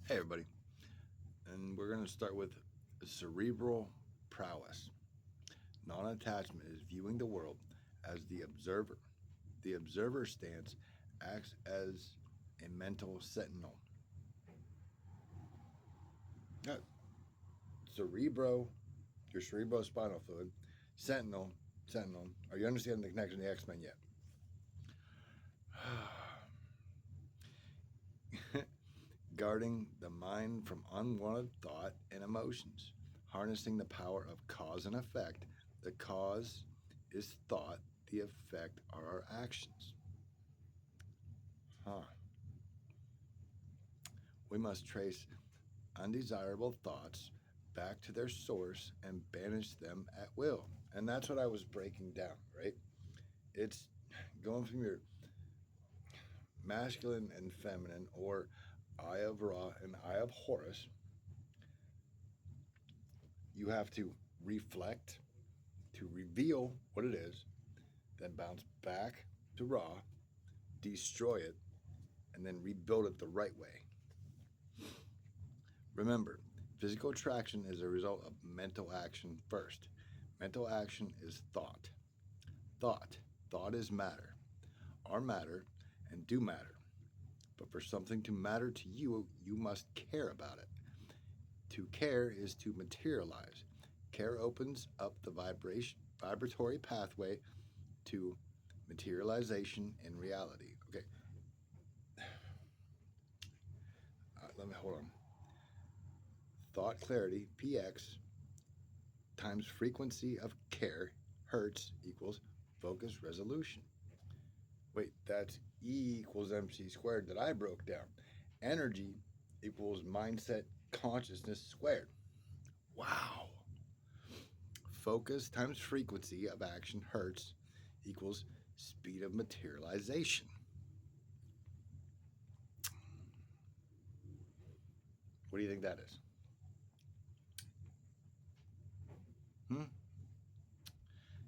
Hey, everybody. And we're going to start with cerebral prowess. Non attachment is viewing the world as the observer. The observer stance acts as a mental sentinel. Uh, Cerebro, your cerebrospinal fluid, sentinel. Are you understanding the connection to the X Men yet? Guarding the mind from unwanted thought and emotions, harnessing the power of cause and effect. The cause is thought, the effect are our actions. Huh. We must trace undesirable thoughts back to their source and banish them at will. And that's what I was breaking down, right? It's going from your masculine and feminine, or eye of Ra and eye of Horus. You have to reflect to reveal what it is, then bounce back to Ra, destroy it, and then rebuild it the right way. Remember, physical attraction is a result of mental action first. Mental action is thought. Thought. Thought is matter. Are matter and do matter. But for something to matter to you, you must care about it. To care is to materialize. Care opens up the vibratory pathway to materialization in reality. Okay. Let me hold on. Thought clarity, px, times frequency of care, hertz, equals focus resolution. Wait, that's E equals mc squared that I broke down. Energy equals mindset consciousness squared. Wow. Focus times frequency of action, hertz, equals speed of materialization. What do you think that is?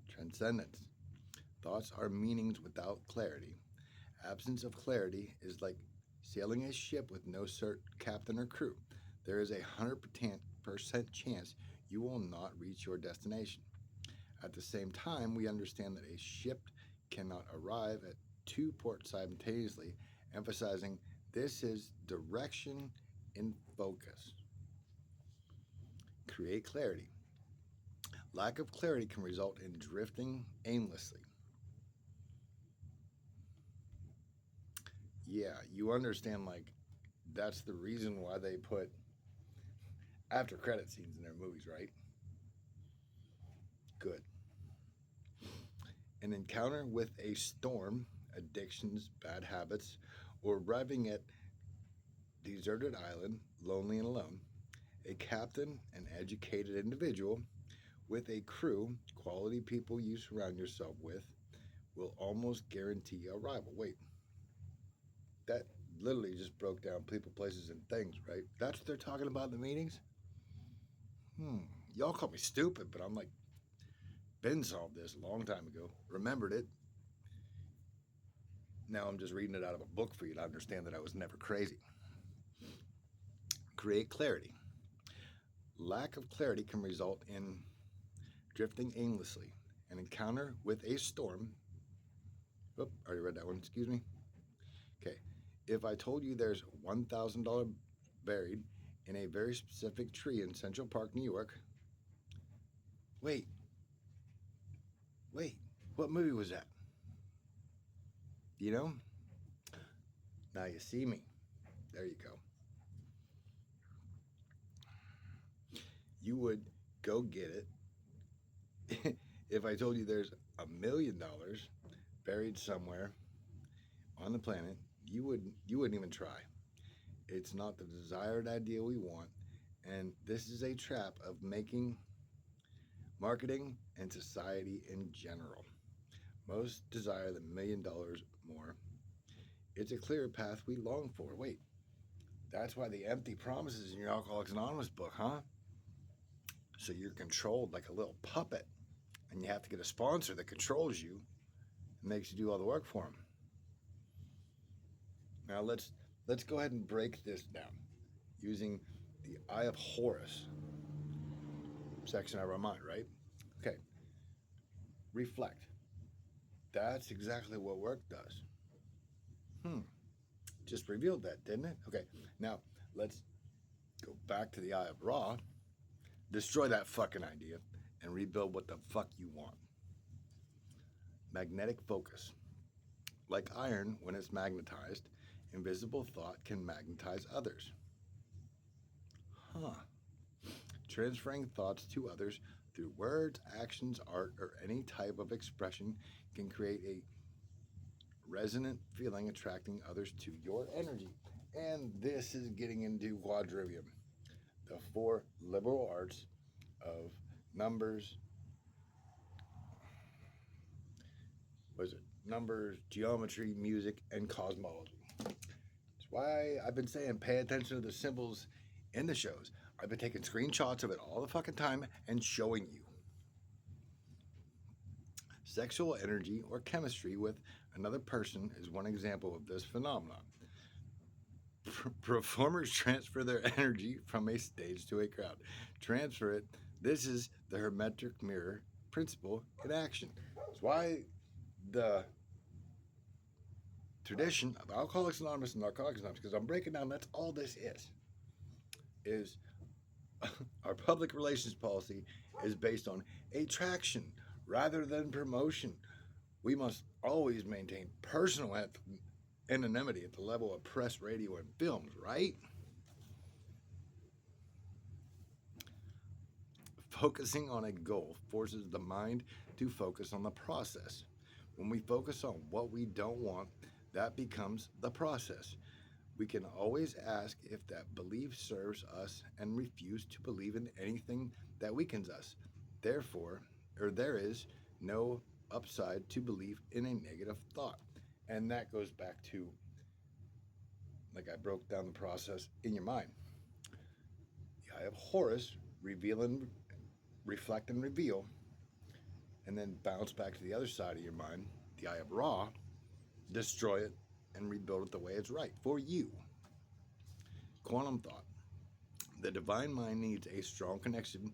Transcendence. Thoughts are meanings without clarity. Absence of clarity is like sailing a ship with no captain or crew. There is a 100% chance you will not reach your destination. At the same time, we understand that a ship cannot arrive at two ports simultaneously, emphasizing this is direction in focus. Create clarity. Lack of clarity can result in drifting aimlessly. Yeah, you understand, like, that's the reason why they put after credit scenes in their movies, right? Good. An encounter with a storm, addictions, bad habits, or arriving at deserted island, lonely and alone, a captain, an educated individual with a crew, quality people you surround yourself with, will almost guarantee arrival. Wait, that literally just broke down people, places, and things, right? That's what they're talking about in the meetings? Y'all call me stupid, but I'm like, Ben solved this a long time ago, remembered it. Now I'm just reading it out of a book for you to understand that I was never crazy. Create clarity. Lack of clarity can result in drifting aimlessly. An encounter with a storm. Oh, already read that one, excuse me. Okay. If I told you there's $1,000 buried in a very specific tree in Central Park, New York. Wait. What movie was that? You know? Now you see me. There you go. You would go get it. If I told you there's $1 million buried somewhere on the planet, you wouldn't even try. It's not the desired idea we want, and this is a trap of marketing and society in general. Most desire the $1 million more. It's a clear path we long for. Wait, that's why the empty promises in your Alcoholics Anonymous book, huh? So you're controlled like a little puppet, and you have to get a sponsor that controls you and makes you do all the work for them. Now let's go ahead and break this down. using the Eye of Horus section of our mind, right? Okay, reflect. That's exactly what work does. Hmm, just revealed that, didn't it? Okay, now let's go back to the Eye of Ra, destroy that fucking idea, and rebuild what the fuck you want. Magnetic focus. Like iron, when it's magnetized, invisible thought can magnetize others. Huh. Transferring thoughts to others through words, actions, art, or any type of expression can create a resonant feeling attracting others to your energy. And this is getting into quadrivium, the four liberal arts of numbers, was it numbers, geometry, music, and cosmology. That's why I've been saying pay attention to the symbols in the shows. I've been taking screenshots of it all the fucking time and showing you. Sexual energy or chemistry with another person is one example of this phenomenon. Performers transfer their energy from a stage to a crowd. Transfer it. This is the hermetic mirror principle in action. That's why the tradition of Alcoholics Anonymous and Narcotics Anonymous, because I'm breaking down that's all this is our public relations policy is based on attraction rather than promotion. We must always maintain personal anonymity at the level of press, radio, and films, right? Focusing on a goal forces the mind to focus on the process. When we focus on what we don't want, that becomes the process. We can always ask if that belief serves us and refuse to believe in anything that weakens us. Therefore, there is no upside to believe in a negative thought. And that goes back to, like I broke down the process in your mind. The Eye of Horus, reveal and reflect and reveal, and then bounce back to the other side of your mind, the Eye of Ra, destroy it and rebuild it the way it's right for you. Quantum thought. The divine mind needs a strong connection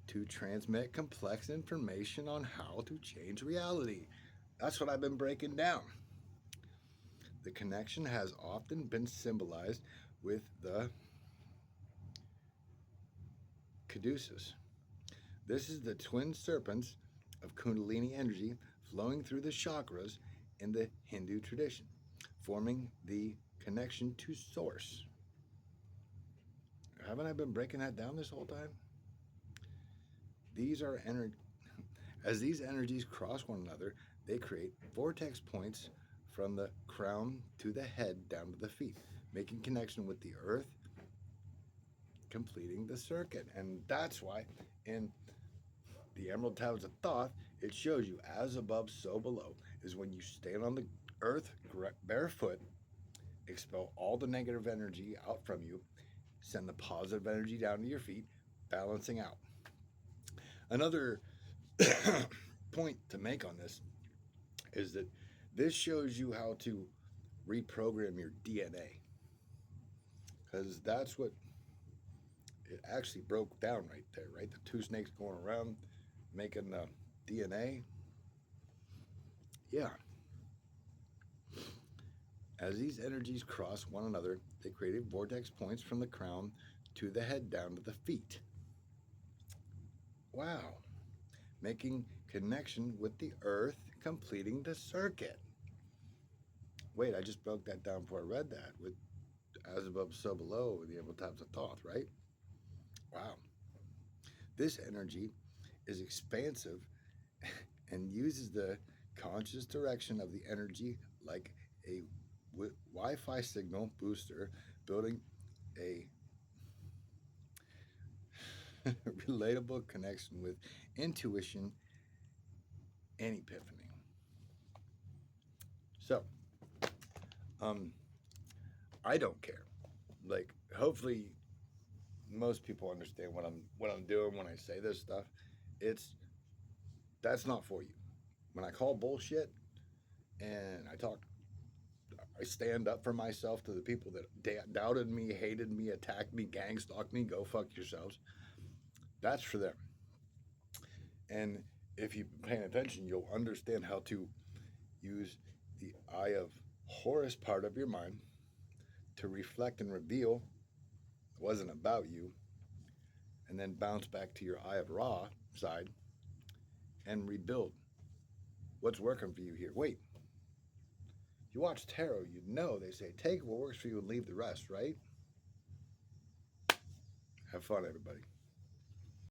to transmit complex information on how to change reality. That's what I've been breaking down. The connection has often been symbolized with the caduceus. This is the twin serpents of Kundalini energy flowing through the chakras in the Hindu tradition, forming the connection to source. Haven't I been breaking that down this whole time? These are as these energies cross one another, they create vortex points from the crown to the head down to the feet, making connection with the earth, completing the circuit. And that's why in the Emerald Tablets of Thoth, it shows you as above, so below, is when you stand on the earth barefoot, expel all the negative energy out from you, send the positive energy down to your feet, balancing out. Another point to make on this is that this shows you how to reprogram your DNA, because that's what it actually broke down right there, right? The two snakes going around making the DNA. Yeah. As these energies cross one another, they create vortex points from the crown to the head down to the feet. Wow. Making connection with the earth, completing the circuit. Wait, I just broke that down before I read that with as above, so below, the Emerald Tablets of Thoth, right? Wow. This energy is expansive and uses the conscious direction of the energy like a Wi-Fi signal booster, building a relatable connection with intuition and epiphany. So, I don't care. Like, hopefully, most people understand what I'm doing when I say this stuff. That's not for you. When I call bullshit and I I stand up for myself to the people that doubted me, hated me, attacked me, gang stalked me. Go fuck yourselves. That's for them. And if you've been paying attention, you'll understand how to use the eye of Horus part of your mind to reflect and reveal it wasn't about you, and then bounce back to your eye of Ra side and rebuild what's working for you here. Wait, you watch tarot, you know they say take what works for you and leave the rest, right? Have fun, everybody.